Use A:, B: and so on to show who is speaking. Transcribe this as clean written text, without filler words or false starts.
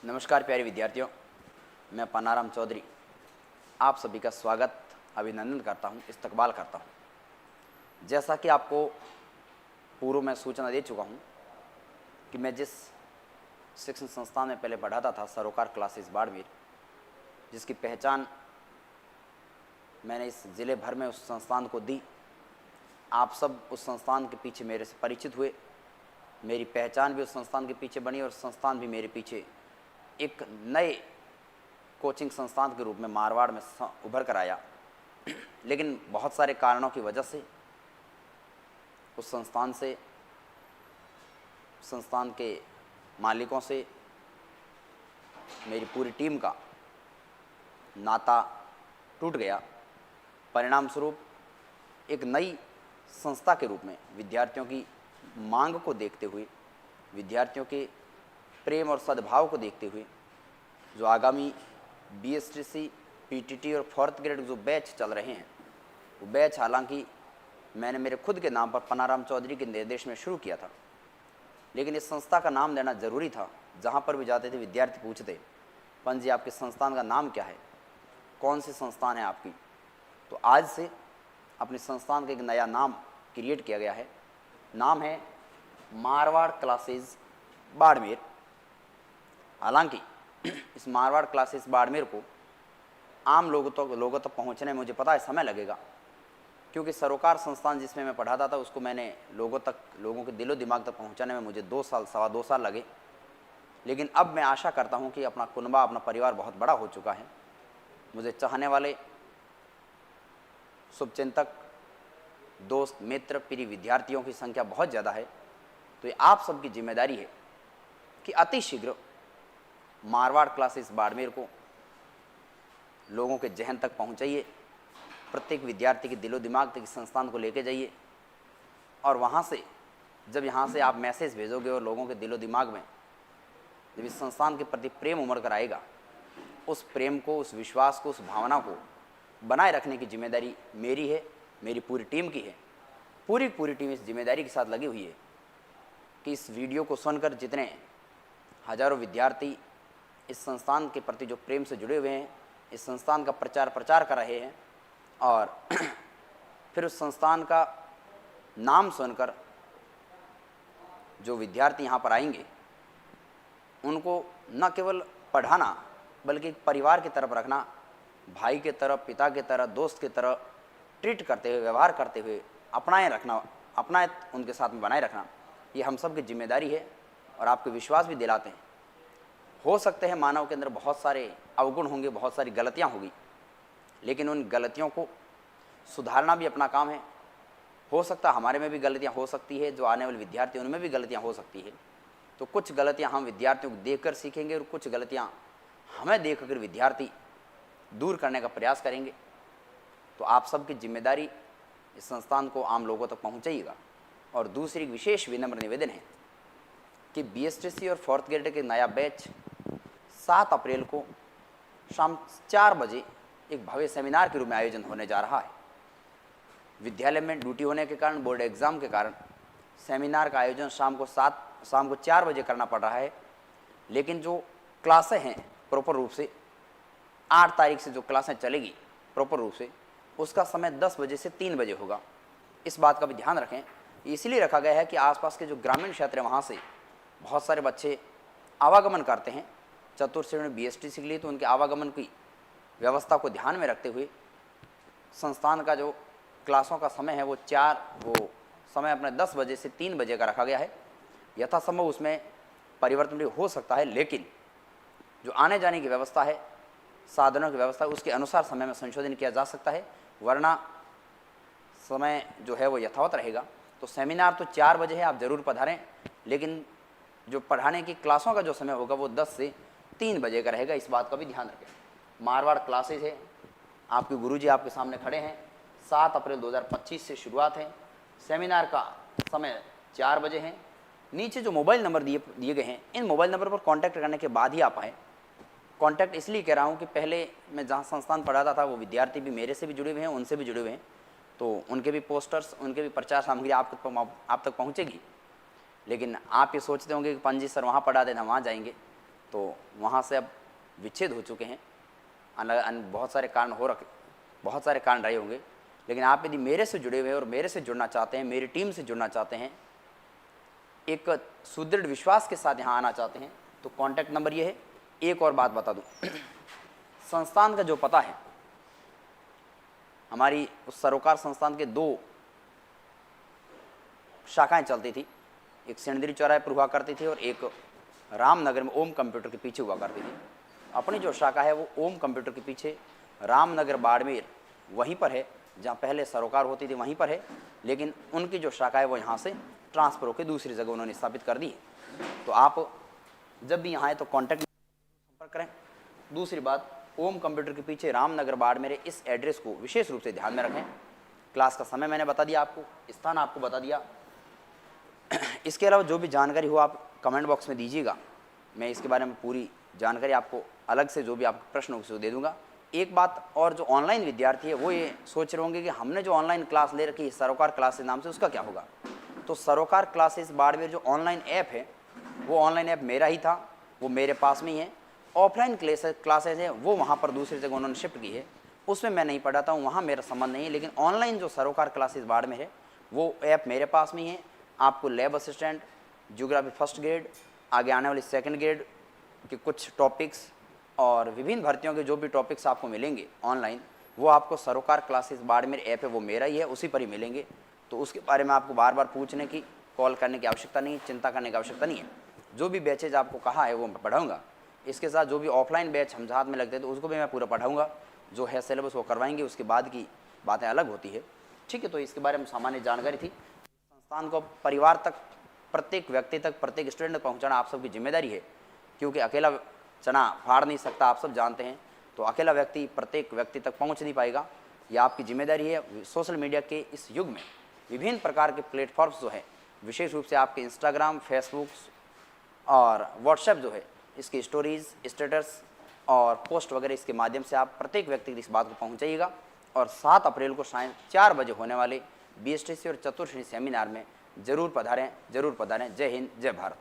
A: नमस्कार प्यारे विद्यार्थियों, मैं पन्नाराम चौधरी आप सभी का स्वागत अभिनंदन करता हूं, इस्तकबाल करता हूं। जैसा कि आपको पूर्व में सूचना दे चुका हूं कि मैं जिस शिक्षण संस्थान में पहले पढ़ाता था, सरोकार क्लासेस बाड़मेर, जिसकी पहचान मैंने इस ज़िले भर में उस संस्थान को दी। आप सब उस संस्थान के पीछे मेरे से परिचित हुए, मेरी पहचान भी उस संस्थान के पीछे बनी और संस्थान भी मेरे पीछे एक नए कोचिंग संस्थान के रूप में मारवाड़ में उभर कर आया। लेकिन बहुत सारे कारणों की वजह से उस संस्थान के मालिकों से मेरी पूरी टीम का नाता टूट गया। परिणाम स्वरूप एक नई संस्था के रूप में विद्यार्थियों की मांग को देखते हुए, विद्यार्थियों के प्रेम और सद्भाव को देखते हुए, जो आगामी बीएसटीसी, पीटीटी और फोर्थ ग्रेड जो बैच चल रहे हैं, वो बैच हालांकि मैंने मेरे खुद के नाम पर पन्नाराम चौधरी के निर्देश में शुरू किया था, लेकिन इस संस्था का नाम देना ज़रूरी था। जहाँ पर भी जाते थे विद्यार्थी पूछते, पंत जी आपके संस्थान का नाम क्या है, कौन सी संस्थान है आपकी। तो आज से अपने संस्थान का एक नया नाम क्रिएट किया गया है। नाम है मारवाड़ क्लासेस बाड़मेर। हालांकि इस मारवाड़ क्लासेस बाड़मेर को आम लोगों तक पहुंचने में मुझे पता है समय लगेगा, क्योंकि सरोकार संस्थान जिसमें मैं पढ़ाता था उसको मैंने लोगों के दिलो दिमाग तक पहुंचाने में मुझे 2 साल लगे। लेकिन अब मैं आशा करता हूं कि अपना कुनबा, अपना परिवार बहुत बड़ा हो चुका है। मुझे चाहने वाले शुभचिंतक, दोस्त, मित्र, प्रिय विद्यार्थियों की संख्या बहुत ज़्यादा है। तो ये आप सबकी जिम्मेदारी है कि अति शीघ्र मारवाड़ क्लासेस बाड़मेर को लोगों के जहन तक पहुंचाइए, प्रत्येक विद्यार्थी के दिलो दिमाग तक इस संस्थान को लेके जाइए। और वहाँ से जब यहाँ से आप मैसेज भेजोगे और लोगों के दिलो दिमाग में जब इस संस्थान के प्रति प्रेम उमड़ कर आएगा, उस प्रेम को, उस विश्वास को, उस भावना को बनाए रखने की जिम्मेदारी मेरी है, मेरी पूरी टीम की है। पूरी टीम इस जिम्मेदारी के साथ लगी हुई है कि इस वीडियो को सुनकर जितने हजारों विद्यार्थी इस संस्थान के प्रति जो प्रेम से जुड़े हुए हैं, इस संस्थान का प्रचार कर रहे हैं, और फिर उस संस्थान का नाम सुनकर जो विद्यार्थी यहाँ पर आएंगे, उनको न केवल पढ़ाना बल्कि एक परिवार की तरफ रखना, भाई के तरह, पिता के तरह, दोस्त की तरह ट्रीट करते हुए, व्यवहार करते हुए अपनाए उनके साथ में बनाए रखना, ये हम सब की जिम्मेदारी है। और आपको विश्वास भी दिलाते हैं। हो सकते हैं मानव के अंदर बहुत सारे अवगुण होंगे, बहुत सारी गलतियां होगी, लेकिन उन गलतियों को सुधारना भी अपना काम है। हो सकता है हमारे में भी गलतियां हो सकती है, जो आने वाले विद्यार्थी उनमें भी गलतियां हो सकती है। तो कुछ गलतियां हम विद्यार्थियों को देखकर सीखेंगे और कुछ गलतियां हमें देखकर विद्यार्थी दूर करने का प्रयास करेंगे। तो आप सबकी जिम्मेदारी इस संस्थान को आम लोगों तक पहुँचाइएगा। और दूसरी विशेष विनम्र निवेदन है कि बीएसटीसी और फोर्थ ग्रेड के नया बैच 7 अप्रैल को शाम 4 बजे एक भव्य सेमिनार के रूप में आयोजन होने जा रहा है। विद्यालय में ड्यूटी होने के कारण, बोर्ड एग्ज़ाम के कारण सेमिनार का आयोजन शाम को 4 बजे करना पड़ रहा है। लेकिन जो क्लासें हैं प्रॉपर रूप से 8 तारीख से जो क्लासें चलेगी प्रॉपर रूप से, उसका समय 10 बजे से 3 बजे होगा। इस बात का भी ध्यान रखें। इसलिए रखा गया है कि आसपास के जो ग्रामीण क्षेत्र हैं, वहाँ से बहुत सारे बच्चे आवागमन करते हैं चतुर्थ श्रेणी बीएसटीसी के लिए। तो उनके आवागमन की व्यवस्था को ध्यान में रखते हुए संस्थान का जो क्लासों का समय है वो समय अपने 10 बजे से 3 बजे का रखा गया है। यथासंभव उसमें परिवर्तन भी हो सकता है, लेकिन जो आने जाने की व्यवस्था है, साधनों की व्यवस्था, उसके अनुसार समय में संशोधन किया जा सकता है, वरना समय जो है वो यथावत रहेगा। तो सेमिनार तो 4 बजे है, आप ज़रूर पधारें, लेकिन जो पढ़ाने की क्लासों का जो समय होगा वो 10 से 3 बजे का रहेगा। इस बात का भी ध्यान रखें। मारवाड़ क्लासेज है, आपके गुरुजी आपके सामने खड़े हैं। 7 अप्रैल 2025 से शुरुआत है। सेमिनार का समय 4 बजे है। नीचे जो मोबाइल नंबर दिए गए हैं, इन मोबाइल नंबर पर कांटेक्ट करने के बाद ही आप आएँ। कांटेक्ट इसलिए कह रहा हूँ कि पहले मैं जहाँ संस्थान पढ़ाता था वो विद्यार्थी भी मेरे से भी जुड़े हुए हैं, उनसे भी जुड़े हुए हैं, तो उनके भी पोस्टर्स, उनके भी प्रचार सामग्री आप तक पहुँचेगी। लेकिन आप ये सोचते होंगे कि पंजी सर वहाँ पढ़ा देना, वहाँ जाएंगे, तो वहाँ से अब विच्छेद हो चुके हैं। बहुत सारे कारण रहे होंगे, लेकिन आप यदि मेरे से जुड़े हुए हैं और मेरे से जुड़ना चाहते हैं, मेरी टीम से जुड़ना चाहते हैं, एक सुदृढ़ विश्वास के साथ यहाँ आना चाहते हैं, तो कॉन्टैक्ट नंबर ये है। एक और बात बता दूँ, संस्थान का जो पता है, हमारी उस सरोकार संस्थान के 2 शाखाएं चलती थी। एक सेंदरी चौराहे पर हुआ करती थी और एक रामनगर में ओम कंप्यूटर के पीछे हुआ करती थी। अपनी जो शाखा है वो ओम कंप्यूटर के पीछे रामनगर बाड़मेर वहीं पर है, जहाँ पहले सरोकार होती थी वहीं पर है, लेकिन उनकी जो शाखा है वो यहाँ से ट्रांसफ़र होकर दूसरी जगह उन्होंने स्थापित कर दी है। तो आप जब भी यहाँ आए तो कॉन्टैक्ट संपर्क करें। दूसरी बात, ओम कंप्यूटर के पीछे रामनगर बाड़मेर इस एड्रेस को विशेष रूप से ध्यान में रखें। क्लास का समय मैंने बता दिया, आपको स्थान आपको बता दिया। इसके अलावा जो भी जानकारी हो आप कमेंट बॉक्स में दीजिएगा, मैं इसके बारे में पूरी जानकारी आपको अलग से जो भी आपके प्रश्न होंगे दे दूंगा। एक बात और, जो ऑनलाइन विद्यार्थी है वो ये सोच रहे होंगे कि हमने जो ऑनलाइन क्लास ले रखी है सरोकार क्लासेस नाम से, उसका क्या होगा। तो सरोकार क्लासेस बाड़मेर जो ऑनलाइन ऐप है, वो ऑनलाइन ऐप मेरा ही था, वो मेरे पास में ही है। ऑफलाइन क्लासेस हैं वो वहाँ पर दूसरी जगह उन्होंने शिफ्ट की है, उसमें मैं नहीं पढ़ाता हूँ, वहाँ मेरा संबंध नहीं है। लेकिन ऑनलाइन जो सरोकार क्लासेस बाड़मेर है वो ऐप मेरे पास में ही है। आपको lab assistant, geography first grade, आगे आने वाली सेकंड ग्रेड के कुछ टॉपिक्स और विभिन्न भर्तियों के जो भी टॉपिक्स आपको मिलेंगे ऑनलाइन, वो आपको सरोकार क्लासेस बाड़मेर ऐप है वो मेरा ही है, उसी पर ही मिलेंगे। तो उसके बारे में आपको बार बार पूछने की, कॉल करने की आवश्यकता नहीं है, चिंता करने की आवश्यकता नहीं है। जो भी बैचेज आपको कहा है वो मैं पढ़ाऊँगा। इसके साथ जो भी ऑफलाइन बैच हम साथ में लगते हैं तो उसको भी मैं पूरा पढ़ाऊँगा। जो है सिलेबस वो करवाएंगे, उसके बाद की बातें अलग होती है, ठीक है। तो इसके बारे में सामान्य जानकारी थी। संस्थान को परिवार तक, प्रत्येक व्यक्ति तक, प्रत्येक स्टूडेंट तक पहुँचाना आप सबकी जिम्मेदारी है, क्योंकि अकेला चना फाड़ नहीं सकता, आप सब जानते हैं। तो अकेला व्यक्ति प्रत्येक व्यक्ति तक पहुँच नहीं पाएगा, ये आपकी जिम्मेदारी है। सोशल मीडिया के इस युग में विभिन्न प्रकार के प्लेटफॉर्म्स जो है, विशेष रूप से आपके इंस्टाग्राम, फेसबुक और व्हाट्सएप जो है, इसकी स्टोरीज़, स्टेटस और पोस्ट वगैरह, इसके माध्यम से आप प्रत्येक व्यक्ति की इस बात को पहुंचाइएगा। और 7 अप्रैल को शाम 4 बजे होने वाले BSTC और चतुर्श्रेणी सेमिनार में जरूर पधारें, जरूर पधारें। जय हिंद, जय भारत।